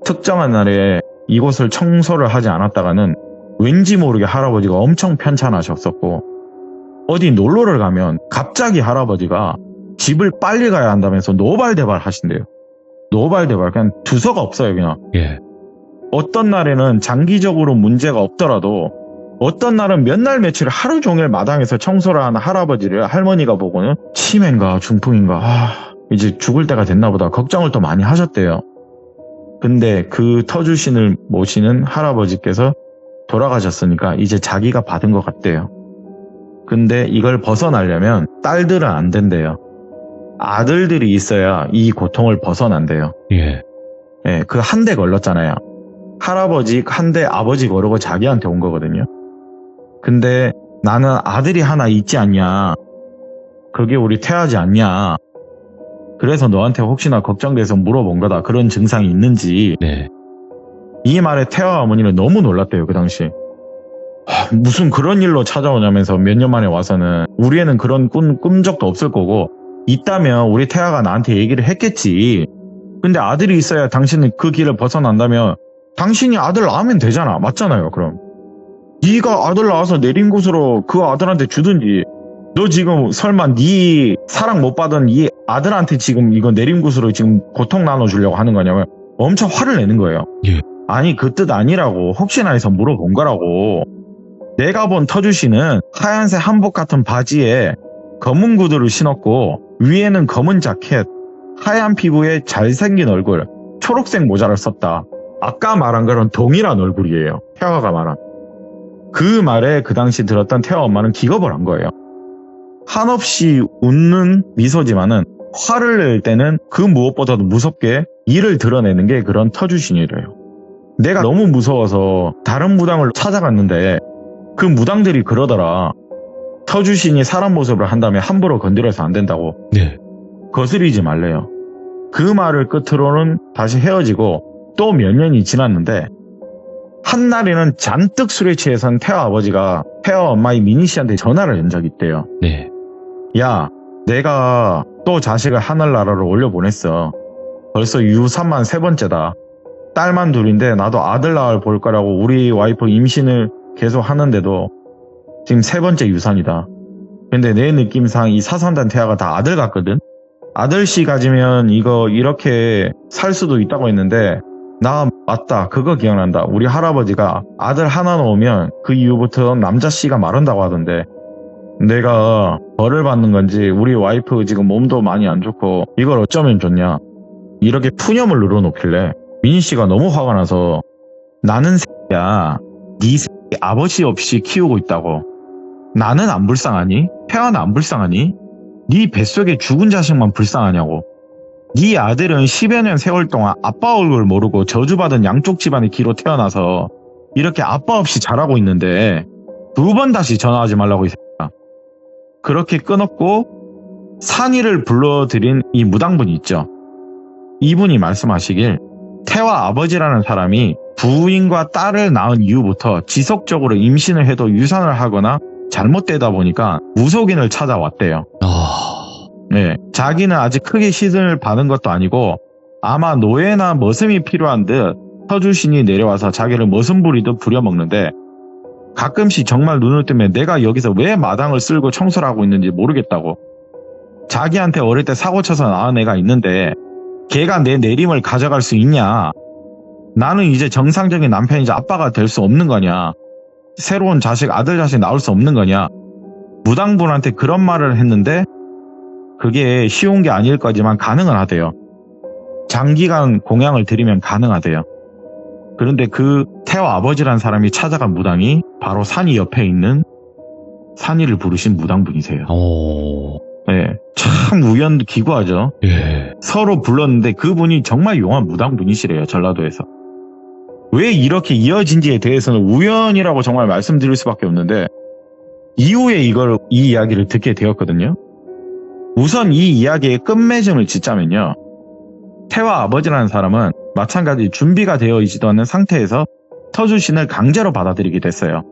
특정한 날에 이곳을 청소를 하지 않았다가는 왠지 모르게 할아버지가 엄청 편찮으셨었고 어디 놀러를 가면 갑자기 할아버지가 집을 빨리 가야 한다면서 노발대발 하신대요. 노발대발 그냥 두서가 없어요. 그냥. 어떤 날에는 장기적으로 문제가 없더라도 어떤 날은 몇 날 며칠 하루 종일 마당에서 청소를 하는 할아버지를 할머니가 보고는 치매인가 중풍인가 이제 죽을 때가 됐나 보다 걱정을 더 많이 하셨대요. 근데 그 터주신을 모시는 할아버지께서 돌아가셨으니까 이제 자기가 받은 것 같대요. 근데 이걸 벗어나려면 딸들은 안 된대요. 아들들이 있어야 이 고통을 벗어난대요. 그 한 대 걸렸잖아요. 할아버지 한 대 아버지 거르고 자기한테 온 거거든요. 근데 나는 아들이 하나 있지 않냐. 그게 우리 태아지 않냐. 그래서 너한테 혹시나 걱정돼서 물어본 거다. 그런 증상이 있는지. 이 말에 태아 어머니는 너무 놀랐대요. 그 당시. 무슨 그런 일로 찾아오냐면서 몇 년 만에 와서는 우리 애는 그런 꿈적도 없을 거고 있다면 우리 태아가 나한테 얘기를 했겠지. 근데 아들이 있어야 당신은 그 길을 벗어난다면 당신이 아들 낳으면 되잖아. 맞잖아요. 그럼 네가 아들 낳아서 내린 곳으로 그 아들한테 주든지. 너 지금 설마 네 사랑 못 받은 이 아들한테 지금 이거 내린 곳으로 지금 고통 나눠주려고 하는 거냐면 엄청 화를 내는 거예요. 아니 그 뜻 아니라고. 혹시나 해서 물어본 거라고. 내가 본 터주씨는 하얀색 한복 같은 바지에 검은 구두를 신었고 위에는 검은 자켓, 하얀 피부에 잘생긴 얼굴, 초록색 모자를 썼다. 아까 말한 거랑 동일한 얼굴이에요. 태화가 말한. 그 말에 그 당시 들었던 태화 엄마는 기겁을 한 거예요. 한없이 웃는 미소지만은 화를 낼 때는 그 무엇보다도 무섭게 이를 드러내는 게 그런 터주신이래요. 내가 너무 무서워서 다른 무당을 찾아갔는데 그 무당들이 그러더라. 터주신이 사람 모습을 한다면 함부로 건드려서 안 된다고. 네. 거스리지 말래요. 그 말을 끝으로는 다시 헤어지고 또 몇 년이 지났는데 한날에는 잔뜩 술에 취해선 태화 아버지가 태화 엄마의 미니 씨한테 전화를 연 적이 있대요. 네. 야, 내가 또 자식을 하늘나라로 올려보냈어. 벌써 유산만 3번째다. 딸만 둘인데 나도 아들 낳을 볼 거라고 우리 와이프 임신을 계속 하는데도 지금 3번째 유산이다. 근데 내 느낌상 이 사산단 태아가 다 아들 같거든? 아들씨 가지면 이거 이렇게 살 수도 있다고 했는데 나 맞다. 그거 기억난다. 우리 할아버지가 아들 하나 놓으면 그 이후부터 남자씨가 마른다고 하던데 내가 벌을 받는 건지 우리 와이프 지금 몸도 많이 안 좋고 이걸 어쩌면 좋냐. 이렇게 푸념을 늘어놓길래 민희씨가 너무 화가 나서 나는 새끼야. 네 새끼 아버지 없이 키우고 있다고. 나는 안 불쌍하니? 태아는 안 불쌍하니? 네 뱃속에 죽은 자식만 불쌍하냐고. 네 아들은 10여 년 세월 동안 아빠 얼굴 모르고 저주받은 양쪽 집안의 기로 태어나서 이렇게 아빠 없이 자라고 있는데 2번 다시 전화하지 말라고 이 새끼야. 그렇게 끊었고 산이를 불러들인 이 무당분이 있죠. 이분이 말씀하시길 태화 아버지라는 사람이 부인과 딸을 낳은 이후부터 지속적으로 임신을 해도 유산을 하거나 잘못되다 보니까 무속인을 찾아왔대요. 네, 자기는 아직 크게 시선을 받은 것도 아니고 아마 노예나 머슴이 필요한 듯 터주신이 내려와서 자기를 머슴 부리듯 부려먹는데 가끔씩 정말 눈을 뜨면 내가 여기서 왜 마당을 쓸고 청소를 하고 있는지 모르겠다고. 자기한테 어릴 때 사고 쳐서 낳은 애가 있는데 걔가 내 내림을 가져갈 수 있냐. 나는 이제 정상적인 남편이자 아빠가 될 수 없는 거냐. 새로운 자식, 아들 자식 낳을 수 없는 거냐. 무당분한테 그런 말을 했는데 그게 쉬운 게 아닐 거지만 가능은 하대요. 장기간 공양을 드리면 가능하대요. 그런데 그 태화 아버지란 사람이 찾아간 무당이 바로 산이 옆에 있는 산이를 부르신 무당분이세요. 네, 참 우연도 기구하죠. 예. 서로 불렀는데 그분이 정말 용한 무당분이시래요. 전라도에서. 왜 이렇게 이어진지에 대해서는 우연이라고 정말 말씀드릴 수밖에 없는데 이후에 이 이야기를 듣게 되었거든요. 우선 이 이야기의 끝맺음을 짓자면요. 태화 아버지라는 사람은 마찬가지 준비가 되어 있지도 않는 상태에서 터주신을 강제로 받아들이게 됐어요.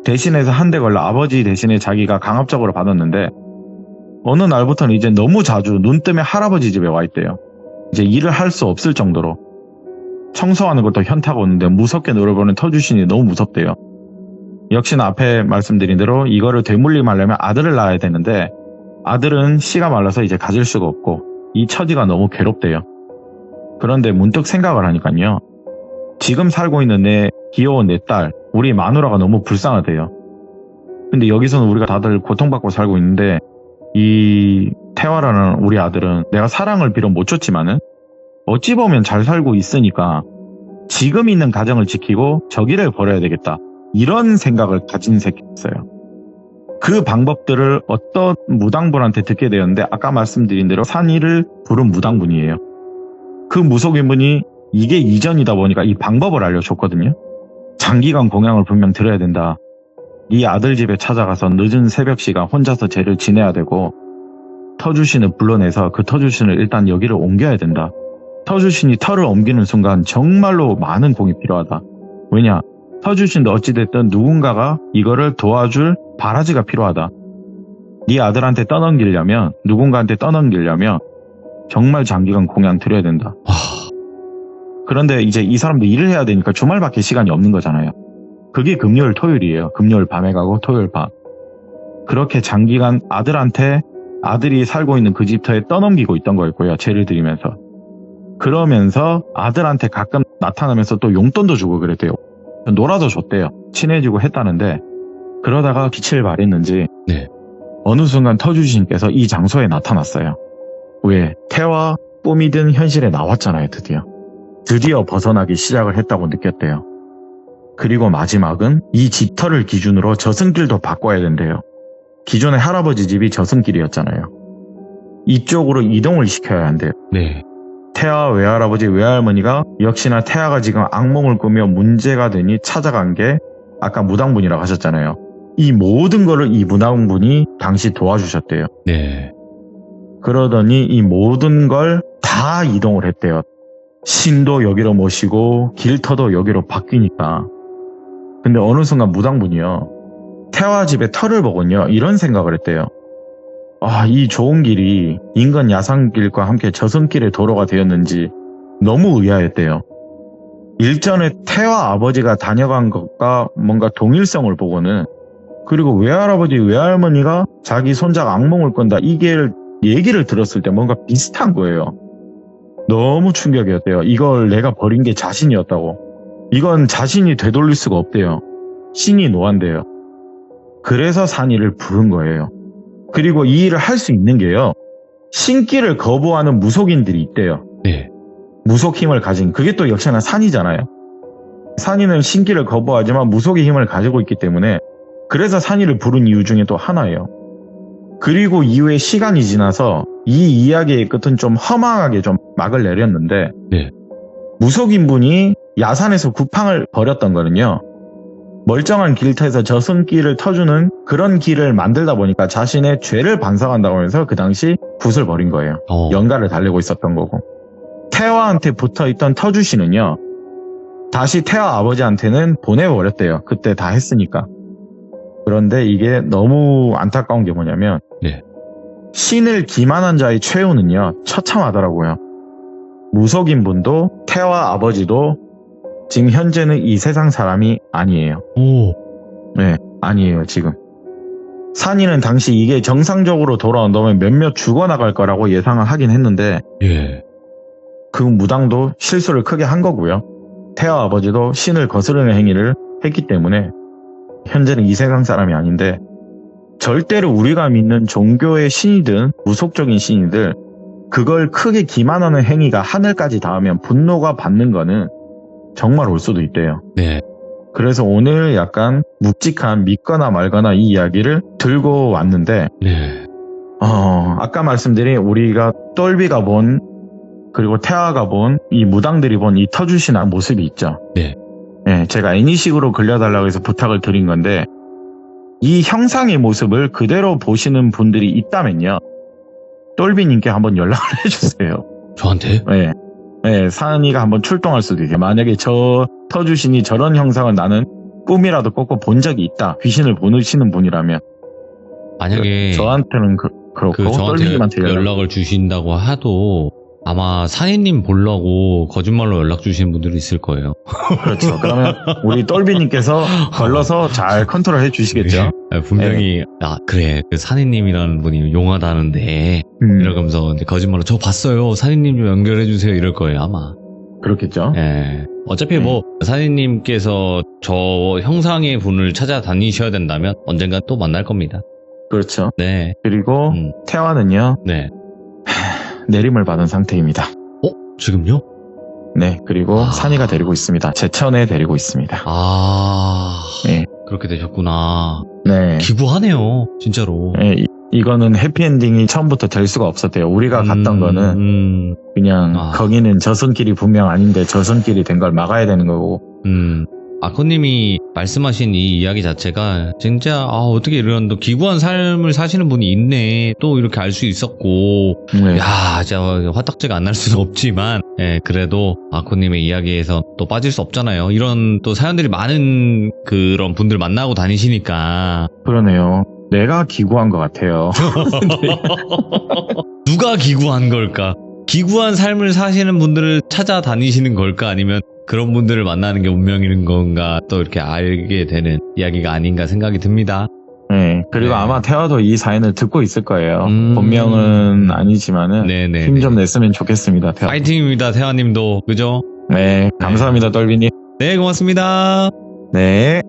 대신해서 한 대 걸러 아버지 대신에 자기가 강압적으로 받았는데 어느 날부터는 이제 너무 자주 눈 뜨면 할아버지 집에 와 있대요. 이제 일을 할 수 없을 정도로. 청소하는 것도 현타가 오는데 무섭게 노려보는 터주신이 너무 무섭대요. 역시나 앞에 말씀드린 대로 이거를 되물림하려면 아들을 낳아야 되는데 아들은 씨가 말라서 이제 가질 수가 없고 이 처지가 너무 괴롭대요. 그런데 문득 생각을 하니까요. 지금 살고 있는 내 귀여운 내 딸, 우리 마누라가 너무 불쌍하대요. 근데 여기서는 우리가 다들 고통받고 살고 있는데 이 태화라는 우리 아들은 내가 사랑을 비록 못 줬지만은 어찌 보면 잘 살고 있으니까 지금 있는 가정을 지키고 저기를 버려야 되겠다. 이런 생각을 가진 새끼였어요. 그 방법들을 어떤 무당분한테 듣게 되었는데 아까 말씀드린 대로 산이를 부른 무당분이에요. 그 무속인분이 이게 이전이다 보니까 이 방법을 알려줬거든요. 장기간 공양을 분명 들어야 된다. 네 아들 집에 찾아가서 늦은 새벽 시간 혼자서 죄를 지내야 되고 터주신을 불러내서 그 터주신을 일단 여기를 옮겨야 된다. 터주신이 터를 옮기는 순간 정말로 많은 공이 필요하다. 왜냐? 터주신도 어찌됐든 누군가가 이거를 도와줄 바라지가 필요하다. 네 아들한테 떠넘기려면 누군가한테 떠넘기려면 정말 장기간 공양 들여야 된다. 그런데 이제 이 사람도 일을 해야 되니까 주말밖에 시간이 없는 거잖아요. 그게 금요일 토요일이에요. 금요일 밤에 가고 토요일 밤. 그렇게 장기간 아들한테 아들이 살고 있는 그 집터에 떠넘기고 있던 거였고요. 죄를 드리면서. 그러면서 아들한테 가끔 나타나면서 또 용돈도 주고 그랬대요. 놀아도 줬대요. 친해지고 했다는데 그러다가 빛을 발했는지 네. 어느 순간 터주신께서 이 장소에 나타났어요. 왜 태화 꿈이든 현실에 나왔잖아요. 드디어 벗어나기 시작을 했다고 느꼈대요. 그리고 마지막은 이 집터를 기준으로 저승길도 바꿔야 된대요. 기존에 할아버지 집이 저승길이었잖아요. 이쪽으로 이동을 시켜야 한대요. 네. 태아 외할아버지 외할머니가 역시나 태아가 지금 악몽을 꾸며 문제가 되니 찾아간 게 아까 무당분이라고 하셨잖아요. 이 모든 거를 이 무당분이 당시 도와주셨대요. 네. 그러더니 이 모든 걸 다 이동을 했대요. 신도 여기로 모시고 길터도 여기로 바뀌니까. 근데 어느 순간 무당분이요. 태화 집의 터를 보곤요. 이런 생각을 했대요. 아, 이 좋은 길이 인간 야산길과 함께 저승길의 도로가 되었는지 너무 의아했대요. 일전에 태화 아버지가 다녀간 것과 뭔가 동일성을 보고는 그리고 외할아버지 외할머니가 자기 손자가 악몽을 꾼다 이게 얘기를 들었을 때 뭔가 비슷한 거예요. 너무 충격이었대요. 이걸 내가 버린 게 자신이었다고. 이건 자신이 되돌릴 수가 없대요. 신이 노한대요. 그래서 산이를 부른 거예요. 그리고 이 일을 할 수 있는 게요. 신기를 거부하는 무속인들이 있대요. 네. 무속 힘을 가진 그게 또 역시나 산이잖아요. 산이는 신기를 거부하지만 무속의 힘을 가지고 있기 때문에 그래서 산이를 부른 이유 중에 또 하나예요. 그리고 이후에 시간이 지나서 이 이야기의 끝은 좀 허망하게 좀 막을 내렸는데 네. 무속인분이 야산에서 구팡을 벌였던 거는요. 멀쩡한 길터에서 저승길을 터주는 그런 길을 만들다 보니까 자신의 죄를 반성한다고 하면서 그 당시 굿을 벌인 거예요. 연가를 달리고 있었던 거고. 태화한테 붙어있던 터주씨는요. 다시 태화 아버지한테는 보내버렸대요. 그때 다 했으니까. 그런데 이게 너무 안타까운 게 뭐냐면 네. 신을 기만한 자의 최후는요. 처참하더라고요. 무속인 분도 태화 아버지도 지금 현재는 이 세상 사람이 아니에요. 오. 네, 아니에요 지금. 산이는 당시 이게 정상적으로 돌아온다면 몇몇 죽어나갈 거라고 예상을 하긴 했는데 예. 그 무당도 실수를 크게 한 거고요. 태화 아버지도 신을 거스르는 행위를 했기 때문에 현재는 이 세상 사람이 아닌데 절대로 우리가 믿는 종교의 신이든 무속적인 신이든 그걸 크게 기만하는 행위가 하늘까지 닿으면 분노가 받는 거는 정말 올 수도 있대요. 네. 그래서 오늘 약간 묵직한 믿거나 말거나 이 이야기를 들고 왔는데 네. 아까 말씀드린 우리가 똘비가 본 그리고 태아가 본 이 무당들이 본 이 터주신의 모습이 있죠. 네. 네, 제가 애니식으로 그려달라고 해서 부탁을 드린 건데 이 형상의 모습을 그대로 보시는 분들이 있다면요. 똘비님께 한번 연락을 해주세요. 저한테? 네. 네, 산이가 한번 출동할 수도 있어요. 만약에 저 터주신이 저런 형상을 나는 꿈이라도 꼭 본 적이 있다. 귀신을 보시는 분이라면. 만약에 저한테는 그렇고 저한테 똘비님한테 연락을 주신다고 하도 아마 산이님 보려고 거짓말로 연락 주시는 분들이 있을 거예요. 그렇죠. 그러면 우리 똘비님께서 걸러서 잘 컨트롤 해 주시겠죠. 분명히 그래 그 산이님이라는 분이 용하다는데 이러면서 거짓말로 저 봤어요. 산이님 좀 연결해 주세요. 이럴 거예요 아마. 그렇겠죠. 예. 어차피 뭐 산이님께서 저 형상의 분을 찾아다니셔야 된다면 언젠가 또 만날 겁니다. 그렇죠. 네. 그리고 태화는요. 네. 내림을 받은 상태입니다. 지금요? 네. 그리고 산이가 데리고 있습니다. 제천에 데리고 있습니다. 네. 그렇게 되셨구나. 네. 기구하네요. 진짜로. 네. 이거는 해피엔딩이 처음부터 될 수가 없었대요. 우리가 갔던 거는 그냥 거기는 저승길이 분명 아닌데 저승길이 된 걸 막아야 되는 거고. 아코님이 말씀하신 이 이야기 자체가 진짜 어떻게 이런 또 기구한 삶을 사시는 분이 있네 또 이렇게 알 수 있었고 야 진짜 화딱지가 안 날 수는 없지만 그래도 아코님의 이야기에서 또 빠질 수 없잖아요. 이런 또 사연들이 많은 그런 분들 만나고 다니시니까. 그러네요. 내가 기구한 것 같아요. 누가 기구한 걸까? 기구한 삶을 사시는 분들을 찾아다니시는 걸까? 아니면 그런 분들을 만나는 게 운명인 건가? 또 이렇게 알게 되는 이야기가 아닌가 생각이 듭니다. 네. 그리고 아마 태화도 이 사연을 듣고 있을 거예요. 본명은 아니지만은 힘 좀 냈으면 좋겠습니다. 태화. 파이팅입니다. 태화님도. 그죠? 네. 감사합니다. 똘비님. 네. 고맙습니다. 네.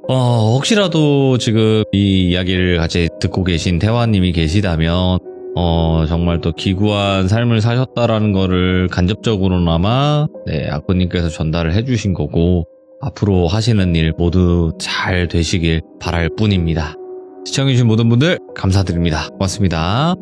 혹시라도 지금 이 이야기를 같이 듣고 계신 태화님이 계시다면 정말 또 기구한 삶을 사셨다라는 거를 간접적으로나마 아코님께서 전달을 해주신 거고, 앞으로 하시는 일 모두 잘 되시길 바랄 뿐입니다. 시청해주신 모든 분들 감사드립니다. 고맙습니다.